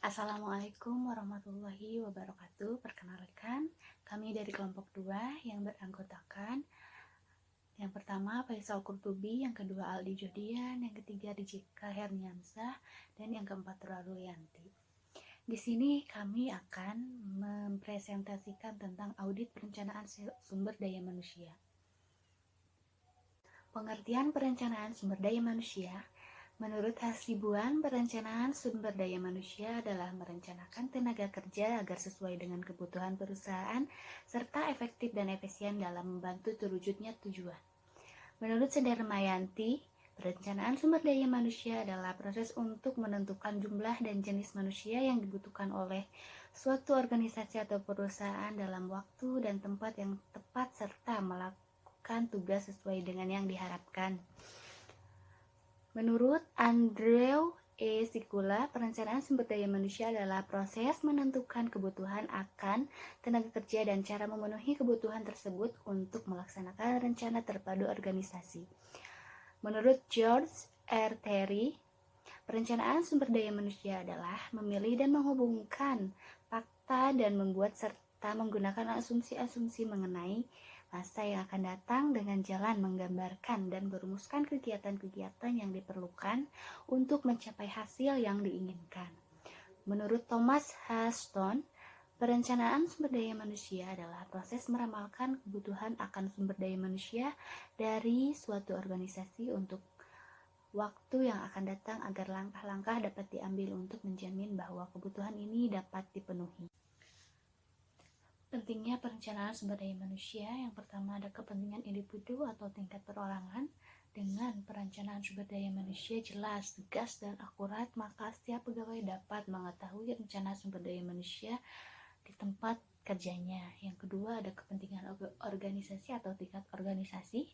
Assalamualaikum warahmatullahi wabarakatuh. Perkenalkan, kami dari kelompok 2 yang beranggotakan yang pertama Faisal Qurtubi, yang kedua Aldi Jodian, yang ketiga Rijika Herniansah, dan yang keempat Rarulyanti. Di sini kami akan mempresentasikan tentang audit perencanaan sumber daya manusia. Pengertian perencanaan sumber daya manusia. Menurut Hasibuan, perencanaan sumber daya manusia adalah merencanakan tenaga kerja agar sesuai dengan kebutuhan perusahaan serta efektif dan efisien dalam membantu terwujudnya tujuan. Menurut Sudarmayanti, perencanaan sumber daya manusia adalah proses untuk menentukan jumlah dan jenis manusia yang dibutuhkan oleh suatu organisasi atau perusahaan dalam waktu dan tempat yang tepat serta melakukan tugas sesuai dengan yang diharapkan. Menurut Andrew E. Sikula, perencanaan sumber daya manusia adalah proses menentukan kebutuhan akan tenaga kerja dan cara memenuhi kebutuhan tersebut untuk melaksanakan rencana terpadu organisasi. Menurut George R. Terry, perencanaan sumber daya manusia adalah memilih dan menghubungkan fakta dan membuat serta menggunakan asumsi-asumsi mengenai masa yang akan datang dengan jalan menggambarkan dan merumuskan kegiatan-kegiatan yang diperlukan untuk mencapai hasil yang diinginkan. Menurut Thomas Huston, perencanaan sumber daya manusia adalah proses meramalkan kebutuhan akan sumber daya manusia dari suatu organisasi untuk waktu yang akan datang agar langkah-langkah dapat diambil untuk menjamin bahwa kebutuhan ini dapat dipenuhi. Pentingnya perencanaan sumber daya manusia. Yang pertama ada kepentingan individu atau tingkat perorangan. Dengan perencanaan sumber daya manusia jelas, tegas, dan akurat, maka setiap pegawai dapat mengetahui rencana sumber daya manusia di tempat kerjanya. Yang kedua ada kepentingan organisasi atau tingkat organisasi.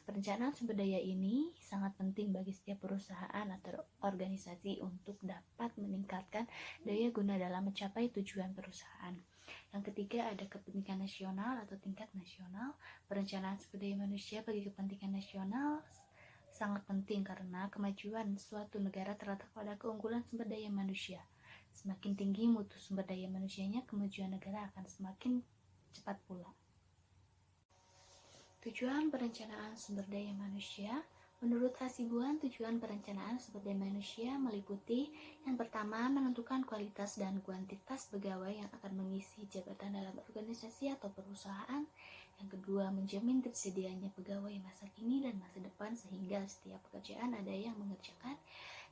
Perencanaan sumber daya ini sangat penting bagi setiap perusahaan atau organisasi untuk dapat meningkatkan daya guna dalam mencapai tujuan perusahaan. Yang ketiga ada kepentingan nasional atau tingkat nasional. Perencanaan sumber daya manusia bagi kepentingan nasional sangat penting karena kemajuan suatu negara terletak pada keunggulan sumber daya manusia. Semakin tinggi mutu sumber daya manusianya, kemajuan negara akan semakin cepat pula. Tujuan perencanaan sumber daya manusia. Menurut Hasibuan, tujuan perencanaan sumber daya manusia meliputi yang pertama, menentukan kualitas dan kuantitas pegawai yang akan mengisi jabatan dalam organisasi atau perusahaan. Yang kedua, menjamin tersedianya pegawai masa kini dan masa depan sehingga setiap pekerjaan ada yang mengerjakan.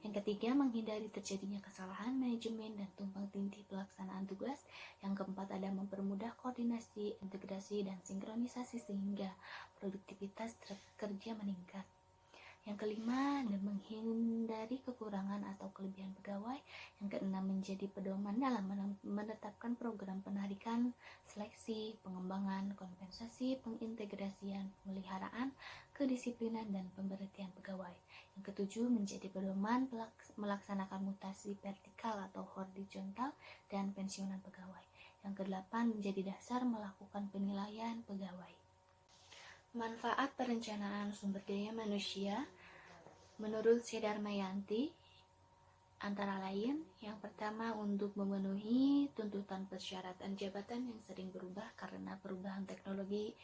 Yang ketiga, menghindari terjadinya kesalahan manajemen dan tumpang tindih pelaksanaan tugas. Yang keempat, ada mempermudah koordinasi, integrasi, dan sinkronisasi sehingga produktivitas kerja meningkat. Yang kelima, dan menghindari kekurangan atau kelebihan pegawai. Yang keenam, menjadi pedoman dalam menetapkan program penarikan, seleksi, pengembangan, kompensasi, pengintegrasian, pemeliharaan, kedisiplinan, dan pemberhentian pegawai. Yang ketujuh, menjadi pedoman melaksanakan mutasi vertikal atau horizontal dan pensiunan pegawai. Yang kedelapan, menjadi dasar melakukan penilaian pegawai. Manfaat perencanaan sumber daya manusia menurut Sudarmayanti antara lain, yang pertama untuk memenuhi tuntutan persyaratan jabatan yang sering berubah karena perubahan teknologi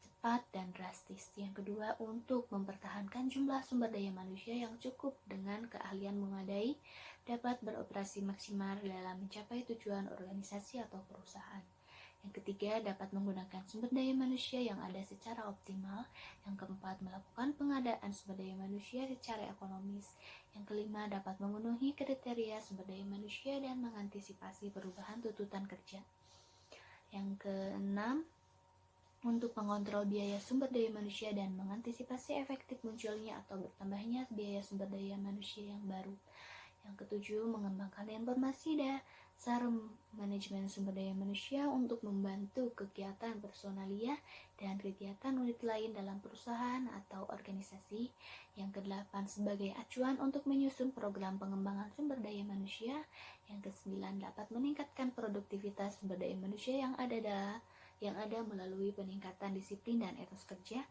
cepat dan drastis. Yang kedua, untuk mempertahankan jumlah sumber daya manusia yang cukup dengan keahlian memadai dapat beroperasi maksimal dalam mencapai tujuan organisasi atau perusahaan. Yang ketiga, dapat menggunakan sumber daya manusia yang ada secara optimal. Yang keempat, melakukan pengadaan sumber daya manusia secara ekonomis. Yang kelima, dapat memenuhi kriteria sumber daya manusia dan mengantisipasi perubahan tuntutan kerja. Yang keenam, untuk mengontrol biaya sumber daya manusia dan mengantisipasi efektif munculnya atau bertambahnya biaya sumber daya manusia yang baru. Yang ketujuh, mengembangkan informasi dasar manajemen sumber daya manusia untuk membantu kegiatan personalia dan kegiatan unit lain dalam perusahaan atau organisasi. Yang kedelapan, sebagai acuan untuk menyusun program pengembangan sumber daya manusia. Yang kesembilan, dapat meningkatkan produktivitas sumber daya manusia yang ada melalui peningkatan disiplin dan etos kerja.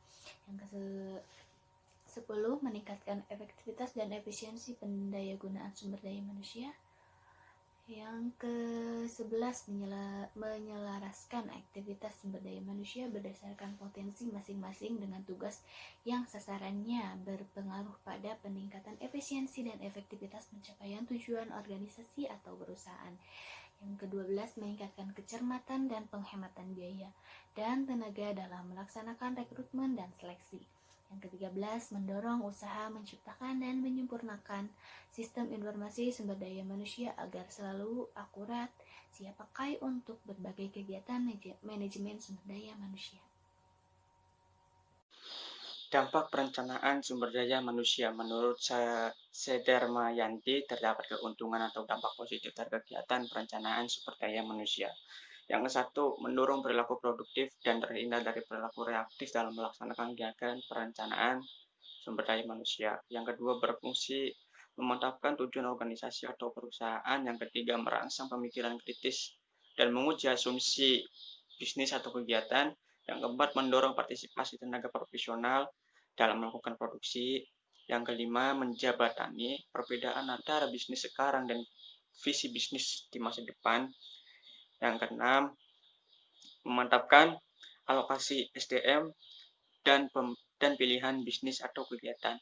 Yang ke-10, meningkatkan efektivitas dan efisiensi pendayagunaan sumber daya manusia. Yang Yang ke-11, menyelaraskan aktivitas sumber daya manusia berdasarkan potensi masing-masing dengan tugas yang sasarannya berpengaruh pada peningkatan efisiensi dan efektivitas pencapaian tujuan organisasi atau perusahaan. Yang ke-12, meningkatkan kecermatan dan penghematan biaya dan tenaga dalam melaksanakan rekrutmen dan seleksi. Yang ke-13, mendorong usaha menciptakan dan menyempurnakan sistem informasi sumber daya manusia agar selalu akurat, siap pakai untuk berbagai kegiatan manajemen sumber daya manusia. Dampak perencanaan sumber daya manusia. Menurut Sedermayanti, terdapat keuntungan atau dampak positif dari kegiatan perencanaan sumber daya manusia. Yang ke-1, mendorong perilaku produktif dan terhindar dari perilaku reaktif dalam melaksanakan kegiatan perencanaan sumber daya manusia. Yang kedua, berfungsi memantapkan tujuan organisasi atau perusahaan. Yang ketiga, merangsang pemikiran kritis dan menguji asumsi bisnis atau kegiatan. Yang keempat, mendorong partisipasi tenaga profesional dalam melakukan produksi. Yang kelima, menjabatani perbedaan antara bisnis sekarang dan visi bisnis di masa depan. Yang keenam, memantapkan alokasi SDM dan pilihan bisnis atau kegiatan.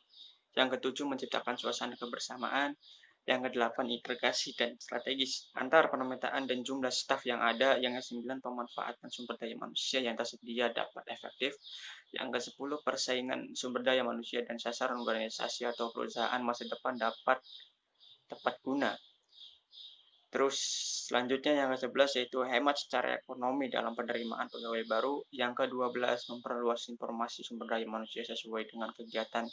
Yang ketujuh, menciptakan suasana kebersamaan. Yang kedelapan, integrasi dan strategis antar pemetaan dan jumlah staf yang ada. Yang kesembilan, pemanfaatan sumber daya manusia yang tersedia dapat efektif. Yang ke-10, persaingan sumber daya manusia dan sasaran organisasi atau perusahaan masa depan dapat tepat guna. Terus selanjutnya yang ke-11 yaitu hemat secara ekonomi dalam penerimaan pegawai baru. Yang ke-12, memperluas informasi sumber daya manusia sesuai dengan kegiatan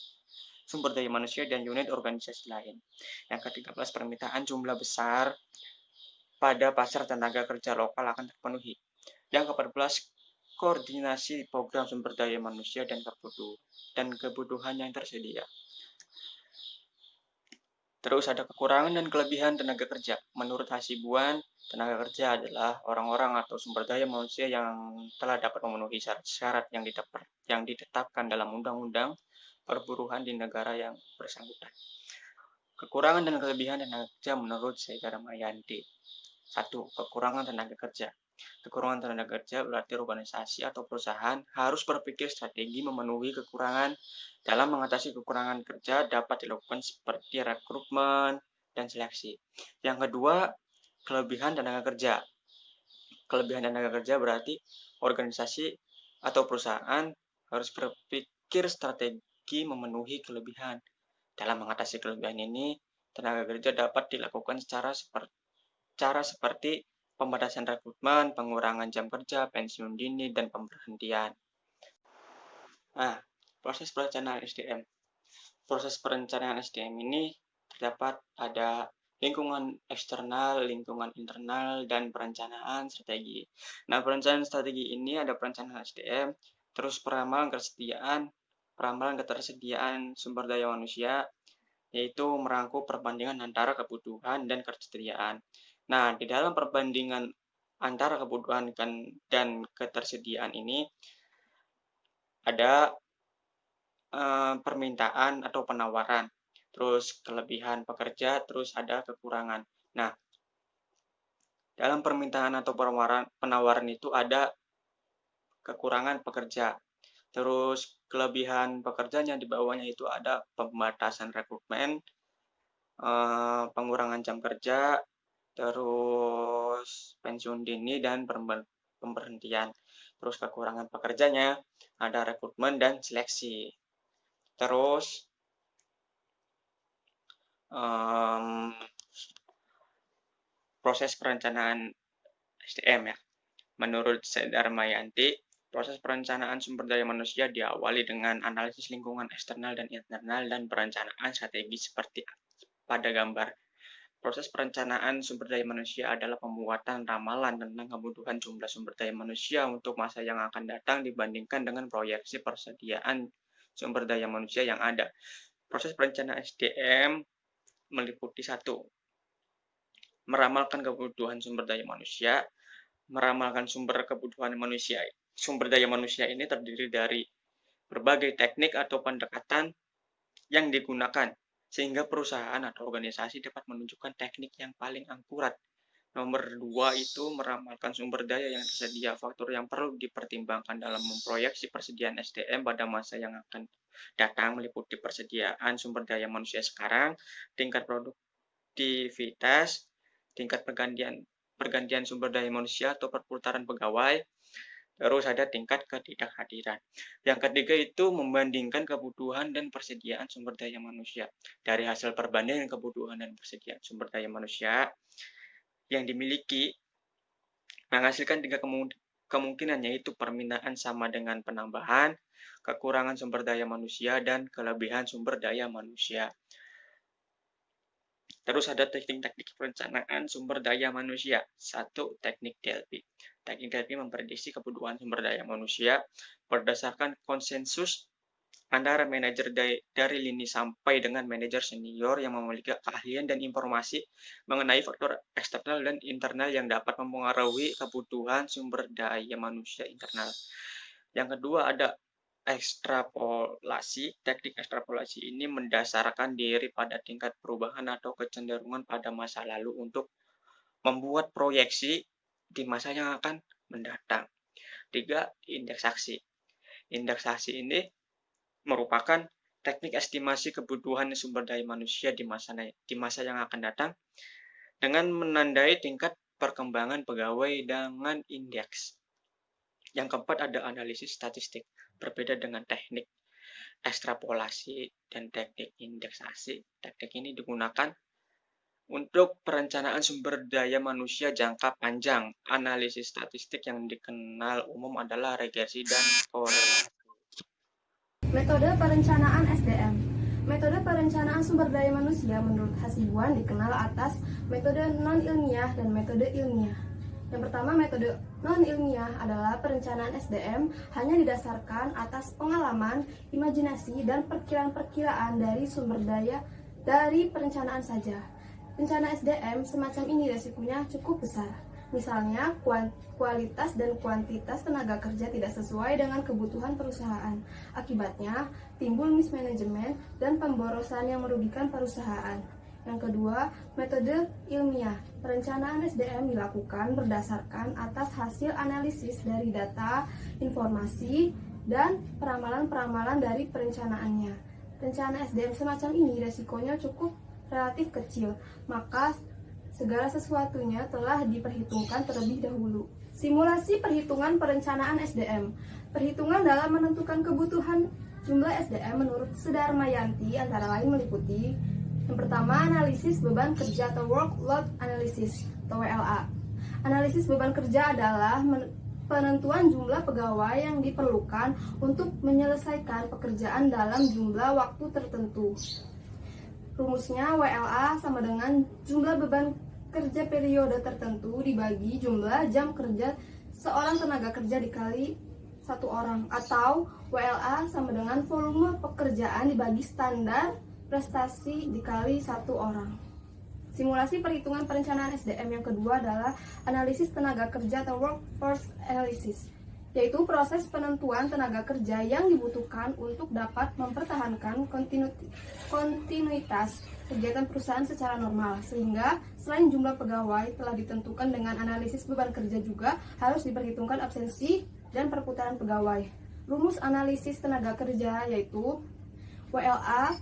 sumber daya manusia dan unit organisasi lain. Yang ke-13, permintaan jumlah besar pada pasar tenaga kerja lokal akan terpenuhi. Yang ke-14, koordinasi program sumber daya manusia dan kebutuhan yang tersedia. Terus ada kekurangan dan kelebihan tenaga kerja. Menurut Hasibuan, tenaga kerja adalah orang-orang atau sumber daya manusia yang telah dapat memenuhi syarat-syarat yang ditetapkan dalam undang-undang perburuhan di negara yang bersangkutan. Kekurangan dan kelebihan tenaga kerja menurut Sedermayanti. 1. Kekurangan tenaga kerja. Kekurangan tenaga kerja berarti organisasi atau perusahaan harus berpikir strategi memenuhi kekurangan. Dalam mengatasi kekurangan kerja dapat dilakukan seperti rekrutmen dan seleksi. Yang kedua, kelebihan tenaga kerja. Kelebihan tenaga kerja berarti organisasi atau perusahaan harus berpikir strategi memenuhi kelebihan. Dalam mengatasi kelebihan ini, tenaga kerja dapat dilakukan cara seperti pembatasan rekrutmen, pengurangan jam kerja, pensiun dini, dan pemberhentian. Nah, proses perencanaan SDM. Proses perencanaan SDM ini terdapat ada lingkungan eksternal, lingkungan internal, dan perencanaan strategi. Nah, perencanaan strategi ini ada perencanaan SDM, terus peramalan ketersediaan sumber daya manusia, yaitu merangkum perbandingan antara kebutuhan dan ketersediaan. Nah, di dalam perbandingan antara kebutuhan dan ketersediaan ini ada permintaan atau penawaran, terus kelebihan pekerja, terus ada kekurangan. Nah, dalam permintaan atau penawaran itu ada kekurangan pekerja, terus kelebihan pekerjanya di bawahnya itu ada pembatasan rekrutmen, pengurangan jam kerja, terus pensiun dini dan pemberhentian. Terus kekurangan pekerjanya ada rekrutmen dan seleksi. Terus proses perencanaan SDM ya. Menurut Darmayanti, proses perencanaan sumber daya manusia diawali dengan analisis lingkungan eksternal dan internal dan perencanaan strategi seperti pada gambar. Proses perencanaan sumber daya manusia adalah pembuatan ramalan tentang kebutuhan jumlah sumber daya manusia untuk masa yang akan datang dibandingkan dengan proyeksi persediaan sumber daya manusia yang ada. Proses perencanaan SDM meliputi 1. Meramalkan kebutuhan sumber daya manusia. Meramalkan sumber daya manusia ini terdiri dari berbagai teknik atau pendekatan yang digunakan, sehingga perusahaan atau organisasi dapat menunjukkan teknik yang paling akurat Nomor 2 itu meramalkan sumber daya yang tersedia. Faktor yang perlu dipertimbangkan dalam memproyeksi persediaan SDM pada masa yang akan datang meliputi persediaan sumber daya manusia sekarang, tingkat produktivitas, tingkat pergantian sumber daya manusia atau perputaran pegawai, terus ada tingkat ketidakhadiran. Yang ketiga itu membandingkan kebutuhan dan persediaan sumber daya manusia. Dari hasil perbandingan kebutuhan dan persediaan sumber daya manusia yang dimiliki menghasilkan tiga kemungkinan, yaitu permintaan sama dengan penambahan, kekurangan sumber daya manusia, dan kelebihan sumber daya manusia. Terus ada teknik-teknik perencanaan sumber daya manusia. 1. Teknik Delphi. Teknik Delphi memprediksi kebutuhan sumber daya manusia berdasarkan konsensus antara manajer dari lini sampai dengan manajer senior yang memiliki keahlian dan informasi mengenai faktor eksternal dan internal yang dapat mempengaruhi kebutuhan sumber daya manusia internal. Yang kedua ada ekstrapolasi. Teknik ekstrapolasi ini mendasarkan diri pada tingkat perubahan atau kecenderungan pada masa lalu untuk membuat proyeksi di masa yang akan mendatang. 3. Indeksasi. Indeksasi ini merupakan teknik estimasi kebutuhan sumber daya manusia di masa yang akan datang dengan menandai tingkat perkembangan pegawai dengan indeks. Yang keempat ada analisis statistik. Berbeda dengan teknik ekstrapolasi dan teknik indeksasi, teknik ini digunakan untuk perencanaan sumber daya manusia jangka panjang. Analisis statistik yang dikenal umum adalah regresi dan korelasi. Metode perencanaan SDM. Metode perencanaan sumber daya manusia menurut Hasibuan dikenal atas metode non-ilmiah dan metode ilmiah. Yang pertama, metode non-ilmiah adalah perencanaan SDM hanya didasarkan atas pengalaman, imajinasi, dan perkiraan-perkiraan dari sumber daya dari perencanaan saja. Rencana SDM semacam ini resikonya cukup besar. Misalnya, kualitas dan kuantitas tenaga kerja tidak sesuai dengan kebutuhan perusahaan. Akibatnya, timbul mismanagement dan pemborosan yang merugikan perusahaan. Yang kedua, metode ilmiah. Perencanaan SDM dilakukan berdasarkan atas hasil analisis dari data, informasi, dan peramalan-peramalan dari perencanaannya. Rencana SDM semacam ini resikonya cukup relatif kecil, maka segala sesuatunya telah diperhitungkan terlebih dahulu. Simulasi perhitungan perencanaan SDM. Perhitungan dalam menentukan kebutuhan jumlah SDM menurut Sudarmayanti antara lain meliputi: yang pertama, analisis beban kerja atau workload analysis atau WLA. Analisis beban kerja adalah penentuan jumlah pegawai yang diperlukan untuk menyelesaikan pekerjaan dalam jumlah waktu tertentu. Rumusnya WLA sama dengan jumlah beban kerja periode tertentu dibagi jumlah jam kerja seorang tenaga kerja dikali satu orang, atau WLA sama dengan volume pekerjaan dibagi standar prestasi dikali satu orang. Simulasi perhitungan perencanaan SDM yang kedua adalah analisis tenaga kerja atau workforce analysis, yaitu proses penentuan tenaga kerja yang dibutuhkan untuk dapat mempertahankan kontinuitas kegiatan perusahaan secara normal, sehingga selain jumlah pegawai telah ditentukan dengan analisis beban kerja juga harus diperhitungkan absensi dan perputaran pegawai. Rumus analisis tenaga kerja yaitu WLA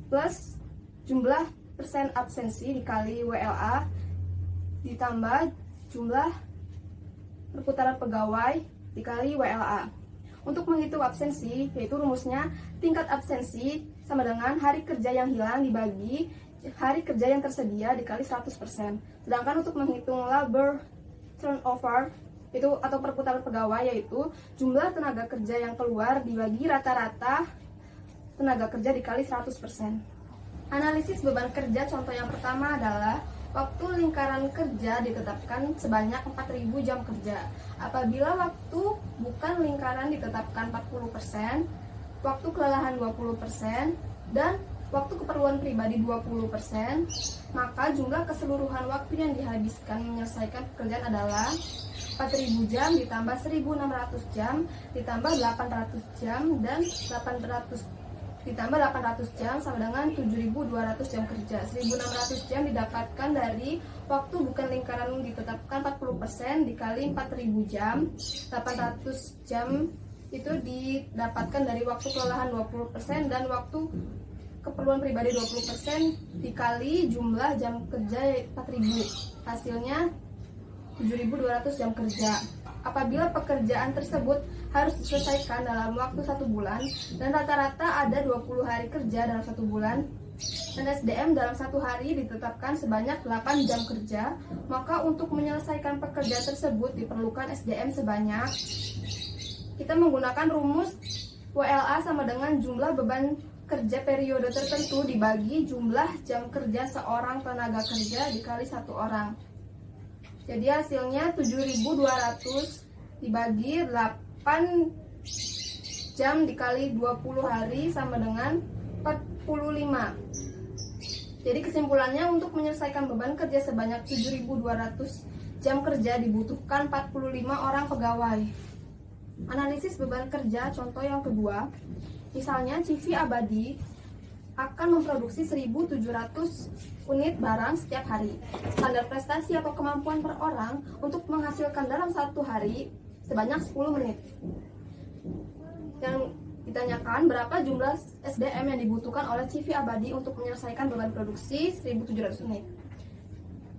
plus jumlah persen absensi dikali WLA ditambah jumlah perputaran pegawai dikali WLA. Untuk menghitung absensi, yaitu rumusnya tingkat absensi sama dengan hari kerja yang hilang dibagi hari kerja yang tersedia dikali 100%. Sedangkan untuk menghitung labor turnover itu atau perputaran pegawai, yaitu jumlah tenaga kerja yang keluar dibagi rata-rata tenaga kerja dikali 100%. Analisis beban kerja contoh yang pertama adalah waktu lingkaran kerja ditetapkan sebanyak 4.000 jam kerja. Apabila waktu bukan lingkaran ditetapkan 40%, waktu kelelahan 20%, dan waktu keperluan pribadi 20%, maka jumlah keseluruhan waktu yang dihabiskan menyelesaikan pekerjaan adalah 4.000 jam ditambah 1.600 jam ditambah 800 jam dan 800 ditambah 800 jam sama dengan 7.200 jam kerja. 1.600 jam didapatkan dari waktu bukan lingkaran ditetapkan 40% dikali 4.000 jam. 800 jam itu didapatkan dari waktu kelelahan 20% dan waktu keperluan pribadi 20% dikali jumlah jam kerja 4.000. Hasilnya 7.200 jam kerja. Apabila pekerjaan tersebut harus diselesaikan dalam waktu 1 bulan dan rata-rata ada 20 hari kerja dalam 1 bulan dan SDM dalam 1 hari ditetapkan sebanyak 8 jam kerja, maka untuk menyelesaikan pekerjaan tersebut diperlukan SDM sebanyak, kita menggunakan rumus WLA sama dengan jumlah beban kerja periode tertentu dibagi jumlah jam kerja seorang tenaga kerja dikali 1 orang. Jadi hasilnya 7.200 dibagi 8 jam dikali 20 hari sama dengan 45. Jadi kesimpulannya untuk menyelesaikan beban kerja sebanyak 7.200 jam kerja dibutuhkan 45 orang pegawai. Analisis beban kerja contoh yang kedua. Misalnya CV Abadi akan memproduksi 1.700 unit barang setiap hari. Standar prestasi atau kemampuan per orang untuk menghasilkan dalam 1 hari sebanyak 10 menit. Yang ditanyakan berapa jumlah SDM yang dibutuhkan oleh CV Abadi untuk menyelesaikan beban produksi 1.700 unit.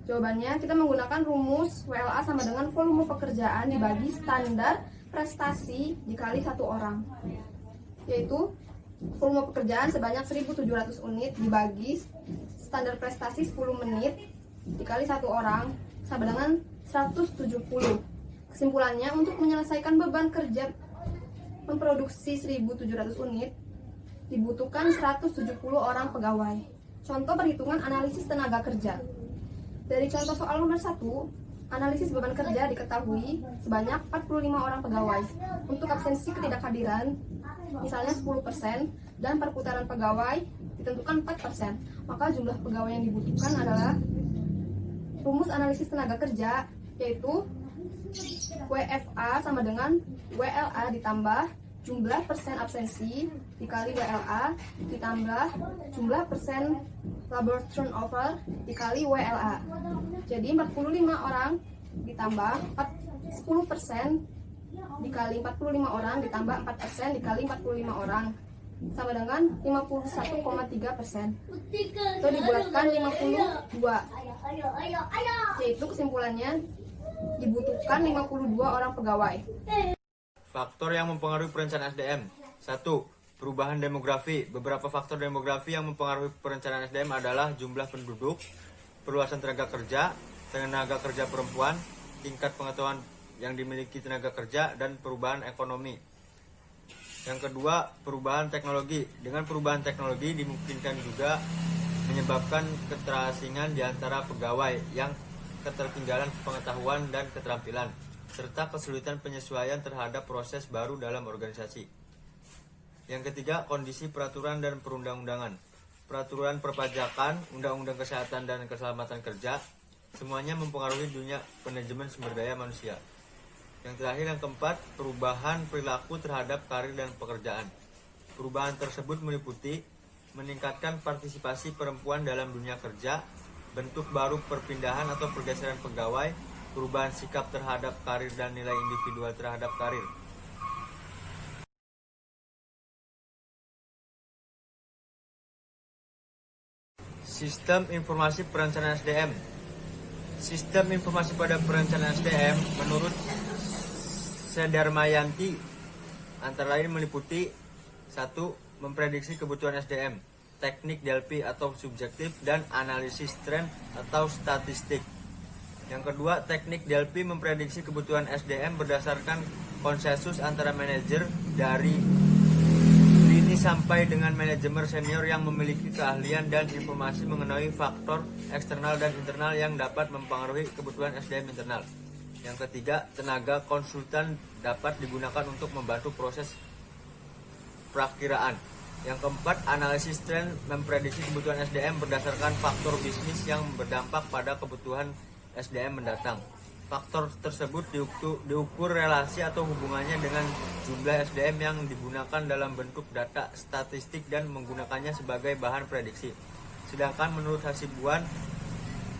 Jawabannya kita menggunakan rumus WLA sama dengan volume pekerjaan dibagi standar prestasi dikali 1 orang. Yaitu volume pekerjaan sebanyak 1.700 unit dibagi standar prestasi 10 menit dikali 1 orang sama dengan 170. Kesimpulannya, untuk menyelesaikan beban kerja memproduksi 1.700 unit dibutuhkan 170 orang pegawai. Contoh perhitungan analisis tenaga kerja. Dari contoh soal nomor 1, analisis beban kerja diketahui sebanyak 45 orang pegawai. Untuk absensi ketidakhadiran misalnya 10% dan perputaran pegawai ditentukan 4%, maka jumlah pegawai yang dibutuhkan adalah rumus analisis tenaga kerja, yaitu WFA sama dengan WLA ditambah jumlah persen absensi dikali WLA ditambah jumlah persen labor turnover dikali WLA. Jadi 45 orang ditambah 10% dikali 45 orang ditambah 4% dikali 45 orang sama dengan 51,3%. Itu dibulatkan 52. Yaitu kesimpulannya dibutuhkan 52 orang pegawai. Faktor yang mempengaruhi perencanaan SDM. 1. Perubahan demografi. Beberapa faktor demografi yang mempengaruhi perencanaan SDM adalah jumlah penduduk, perluasan tenaga kerja perempuan, tingkat pengetahuan yang dimiliki tenaga kerja, dan perubahan ekonomi. Yang kedua, perubahan teknologi. Dengan perubahan teknologi dimungkinkan juga menyebabkan keterasingan di antara pegawai yang ketertinggalan pengetahuan dan keterampilan, serta kesulitan penyesuaian terhadap proses baru dalam organisasi. Yang ketiga, kondisi peraturan dan perundang-undangan. Peraturan perpajakan, undang-undang kesehatan dan keselamatan kerja, semuanya mempengaruhi dunia manajemen sumber daya manusia. Yang terakhir, yang keempat, perubahan perilaku terhadap karir dan pekerjaan. Perubahan tersebut meliputi meningkatkan partisipasi perempuan dalam dunia kerja, bentuk baru perpindahan atau pergeseran pegawai, perubahan sikap terhadap karir dan nilai individual terhadap karir. Sistem informasi perencanaan SDM. Sistem informasi pada perencanaan SDM menurut Sedarmayanti antara lain meliputi 1. Memprediksi kebutuhan SDM, teknik DLP atau subjektif, dan analisis tren atau statistik. Yang kedua, teknik DLP memprediksi kebutuhan SDM berdasarkan konsensus antara manajer dari lini sampai dengan manajemen senior yang memiliki keahlian dan informasi mengenai faktor eksternal dan internal yang dapat mempengaruhi kebutuhan SDM internal. Yang ketiga, tenaga konsultan dapat digunakan untuk membantu proses perakiraan. Yang keempat, analisis tren memprediksi kebutuhan SDM berdasarkan faktor bisnis yang berdampak pada kebutuhan SDM mendatang. Faktor tersebut diukur relasi atau hubungannya dengan jumlah SDM yang digunakan dalam bentuk data statistik dan menggunakannya sebagai bahan prediksi. Sedangkan menurut Hasibuan,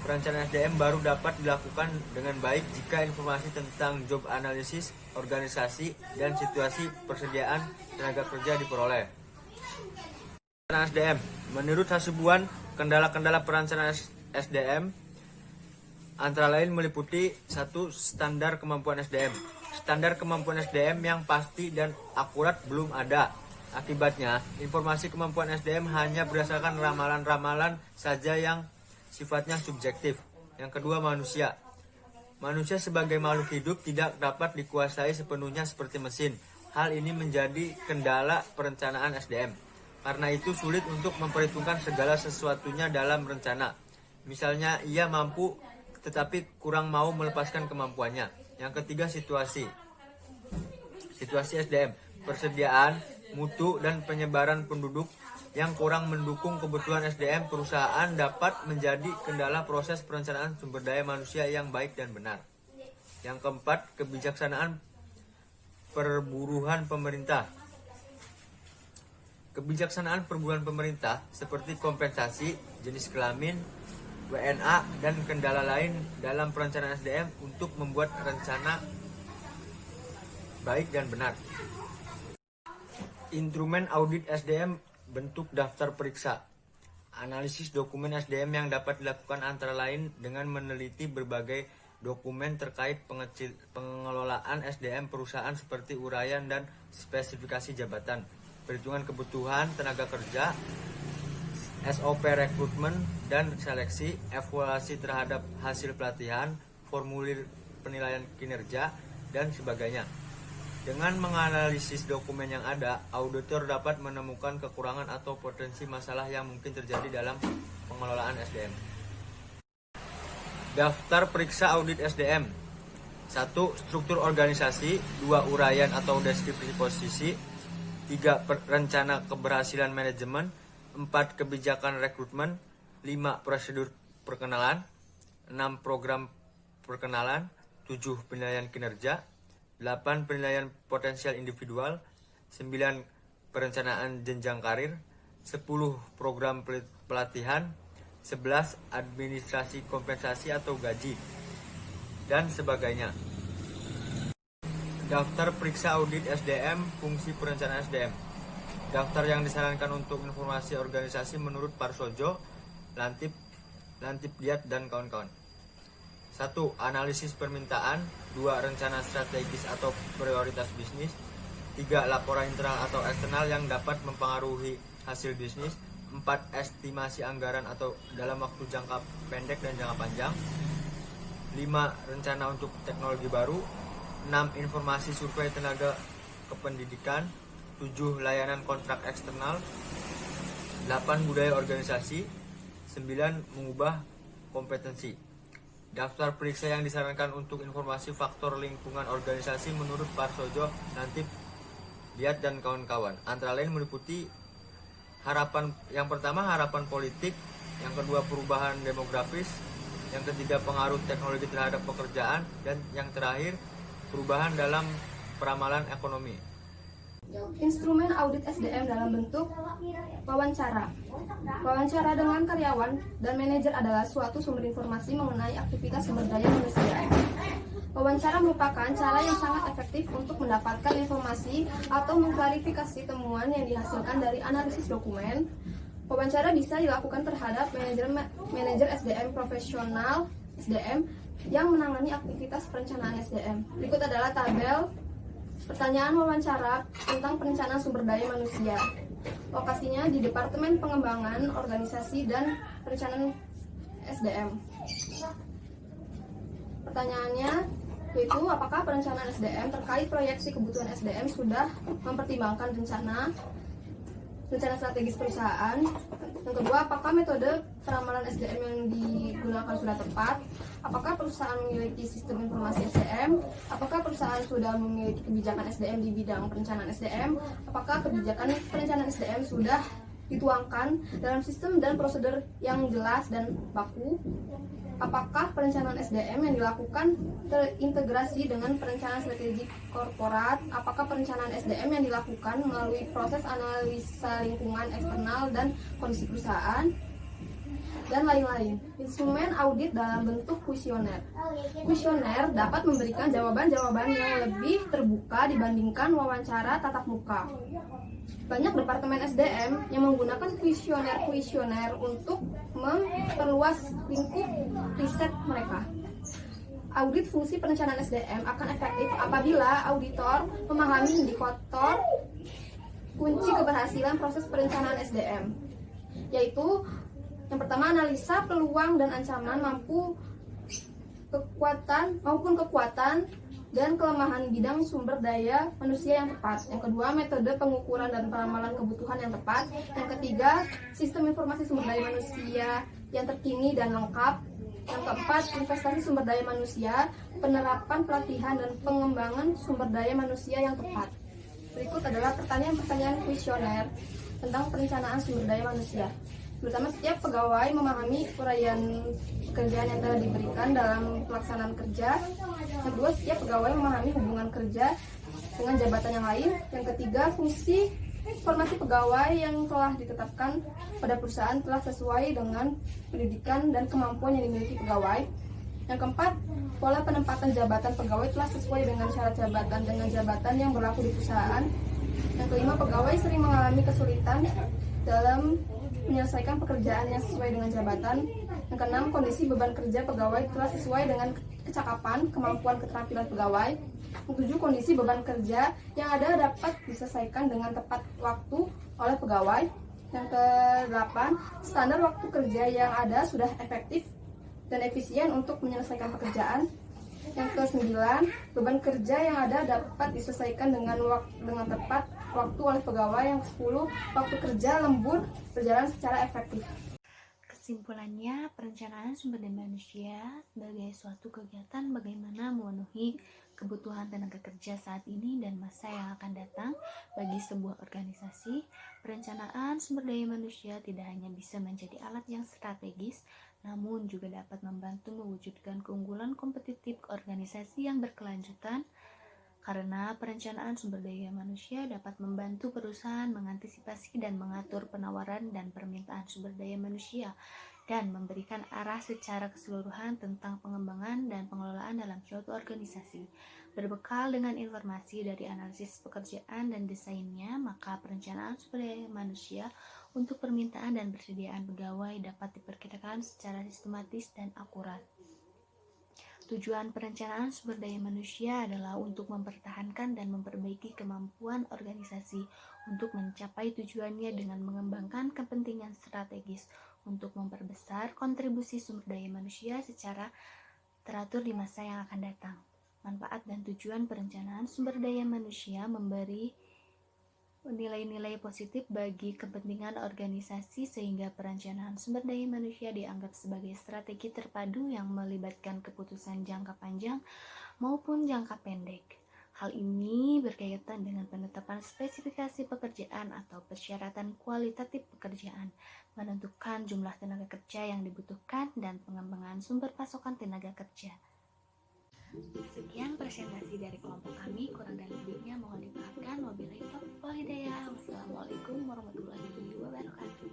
perencanaan SDM baru dapat dilakukan dengan baik jika informasi tentang job analysis, organisasi, dan situasi persediaan tenaga kerja diperoleh. Perencanaan SDM. Menurut Hasibuan, kendala-kendala perencanaan SDM antara lain meliputi 1. Standar kemampuan SDM. Standar kemampuan SDM yang pasti dan akurat belum ada. Akibatnya, informasi kemampuan SDM hanya berdasarkan ramalan-ramalan saja yang sifatnya subjektif. Yang kedua, manusia. Manusia sebagai makhluk hidup tidak dapat dikuasai sepenuhnya seperti mesin. Hal ini menjadi kendala perencanaan SDM. Karena itu sulit untuk memperhitungkan segala sesuatunya dalam rencana. Misalnya, ia mampu tetapi kurang mau melepaskan kemampuannya. Yang ketiga, situasi. Situasi SDM, persediaan, mutu, dan penyebaran penduduk yang kurang mendukung kebutuhan SDM perusahaan dapat menjadi kendala proses perencanaan sumber daya manusia yang baik dan benar. Yang keempat, kebijaksanaan perburuhan pemerintah. Kebijaksanaan perburuhan pemerintah seperti kompensasi, jenis kelamin, WNA, dan kendala lain dalam perencanaan SDM untuk membuat rencana baik dan benar. Instrumen audit SDM bentuk daftar periksa. Analisis dokumen SDM yang dapat dilakukan antara lain dengan meneliti berbagai dokumen terkait pengelolaan SDM perusahaan seperti uraian dan spesifikasi jabatan, perhitungan kebutuhan tenaga kerja, SOP rekrutmen dan seleksi, evaluasi terhadap hasil pelatihan, formulir penilaian kinerja, dan sebagainya. Dengan menganalisis dokumen yang ada, auditor dapat menemukan kekurangan atau potensi masalah yang mungkin terjadi dalam pengelolaan SDM. Daftar periksa audit SDM. 1. Struktur organisasi. 2. Uraian atau deskripsi posisi. 3. Rencana keberhasilan manajemen. 4. Kebijakan rekrutmen. 5. Prosedur perkenalan. 6. Program perkenalan. 7. Penilaian kinerja. 8. Penilaian potensial individual. 9. Perencanaan jenjang karir. 10. Program pelatihan. 11. Administrasi kompensasi atau gaji, dan sebagainya. Daftar periksa audit SDM, fungsi perencanaan SDM. Daftar yang disarankan untuk informasi organisasi menurut Parsojo, Lantip Diat, dan kawan-kawan. 1. Analisis permintaan. 2. Rencana strategis atau prioritas bisnis. 3. Laporan internal atau eksternal yang dapat mempengaruhi hasil bisnis. 4. Estimasi anggaran atau dalam waktu jangka pendek dan jangka panjang. 5. Rencana untuk teknologi baru. 6. Informasi survei tenaga kependidikan. 7. Layanan kontrak eksternal. 8. Budaya organisasi. 9. Mengubah kompetensi. Daftar periksa yang disarankan untuk informasi faktor lingkungan organisasi menurut Parsojo, Lantip Diat, dan kawan-kawan. Antara lain meliputi yang pertama harapan politik, yang kedua perubahan demografis, yang ketiga pengaruh teknologi terhadap pekerjaan, dan yang terakhir perubahan dalam peramalan ekonomi. Instrumen audit SDM dalam bentuk wawancara. Wawancara dengan karyawan dan manajer adalah suatu sumber informasi mengenai aktivitas sumber daya manusia. Wawancara merupakan cara yang sangat efektif untuk mendapatkan informasi atau mengklarifikasi temuan yang dihasilkan dari analisis dokumen. Wawancara bisa dilakukan terhadap manajer SDM profesional SDM yang menangani aktivitas perencanaan SDM. Berikut adalah tabel pertanyaan wawancara tentang perencanaan sumber daya manusia. Lokasinya di Departemen Pengembangan Organisasi dan Perencanaan SDM. Pertanyaannya yaitu, apakah perencanaan SDM terkait proyeksi kebutuhan SDM sudah mempertimbangkan rencana strategis perusahaan? Yang kedua, apakah metode peramalan SDM yang digunakan sudah tepat? Apakah perusahaan memiliki sistem informasi SDM? Apakah perusahaan sudah memiliki kebijakan SDM di bidang perencanaan SDM? Apakah kebijakan perencanaan SDM sudah dituangkan dalam sistem dan prosedur yang jelas dan baku? Apakah perencanaan SDM yang dilakukan terintegrasi dengan perencanaan strategi korporat? Apakah perencanaan SDM yang dilakukan melalui proses analisa lingkungan eksternal dan kondisi perusahaan? Dan lain-lain. Instrumen audit dalam bentuk kuesioner. Kuesioner dapat memberikan jawaban-jawaban yang lebih terbuka dibandingkan wawancara tatap muka. Banyak departemen SDM yang menggunakan kuesioner untuk memperluas lingkup riset mereka. Audit fungsi perencanaan SDM akan efektif apabila auditor memahami indikator kunci keberhasilan proses perencanaan SDM, yaitu yang pertama, analisa peluang dan ancaman maupun kekuatan dan kelemahan bidang sumber daya manusia yang tepat. Yang kedua, metode pengukuran dan peramalan kebutuhan yang tepat. Yang ketiga, sistem informasi sumber daya manusia yang terkini dan lengkap. Yang keempat, investasi sumber daya manusia, penerapan pelatihan dan pengembangan sumber daya manusia yang tepat. Berikut adalah pertanyaan-pertanyaan kuesioner tentang perencanaan sumber daya manusia. Pertama, setiap pegawai memahami uraian pekerjaan yang telah diberikan dalam pelaksanaan kerja. Yang kedua, setiap pegawai memahami hubungan kerja dengan jabatan yang lain. Yang ketiga, fungsi formasi pegawai yang telah ditetapkan pada perusahaan telah sesuai dengan pendidikan dan kemampuan yang dimiliki pegawai. Yang keempat, pola penempatan jabatan pegawai telah sesuai dengan syarat jabatan dengan jabatan yang berlaku di perusahaan. Yang kelima, pegawai sering mengalami kesulitan dalam menyelesaikan pekerjaannya sesuai dengan jabatan. Yang keenam, kondisi beban kerja pegawai telah sesuai dengan kecakapan, kemampuan, keterampilan pegawai. Yang ketujuh, kondisi beban kerja yang ada dapat diselesaikan dengan tepat waktu oleh pegawai. Yang kedelapan, standar waktu kerja yang ada sudah efektif dan efisien untuk menyelesaikan pekerjaan. Yang kesembilan, beban kerja yang ada dapat diselesaikan dengan tepat waktu oleh pegawai. Yang ke-10, waktu kerja lembur berjalan secara efektif. Kesimpulannya, perencanaan sumber daya manusia sebagai suatu kegiatan bagaimana memenuhi kebutuhan tenaga kerja saat ini dan masa yang akan datang bagi sebuah organisasi. Perencanaan sumber daya manusia tidak hanya bisa menjadi alat yang strategis, namun juga dapat membantu mewujudkan keunggulan kompetitif organisasi yang berkelanjutan. Karena perencanaan sumber daya manusia dapat membantu perusahaan mengantisipasi dan mengatur penawaran dan permintaan sumber daya manusia dan memberikan arah secara keseluruhan tentang pengembangan dan pengelolaan dalam suatu organisasi. Berbekal dengan informasi dari analisis pekerjaan dan desainnya, maka perencanaan sumber daya manusia untuk permintaan dan persediaan pegawai dapat diperkirakan secara sistematis dan akurat. Tujuan perencanaan sumber daya manusia adalah untuk mempertahankan dan memperbaiki kemampuan organisasi untuk mencapai tujuannya dengan mengembangkan kepentingan strategis untuk memperbesar kontribusi sumber daya manusia secara teratur di masa yang akan datang. Manfaat dan tujuan perencanaan sumber daya manusia memberi nilai-nilai positif bagi kepentingan organisasi sehingga perencanaan sumber daya manusia dianggap sebagai strategi terpadu yang melibatkan keputusan jangka panjang maupun jangka pendek. Hal ini berkaitan dengan penetapan spesifikasi pekerjaan atau persyaratan kualitatif pekerjaan, menentukan jumlah tenaga kerja yang dibutuhkan, dan pengembangan sumber pasokan tenaga kerja. Sekian presentasi dari kelompok kami, kurang dan lebihnya mohon dimaafkan. Wabillahi taufiq wal hidayah. Wassalamualaikum warahmatullahi wabarakatuh.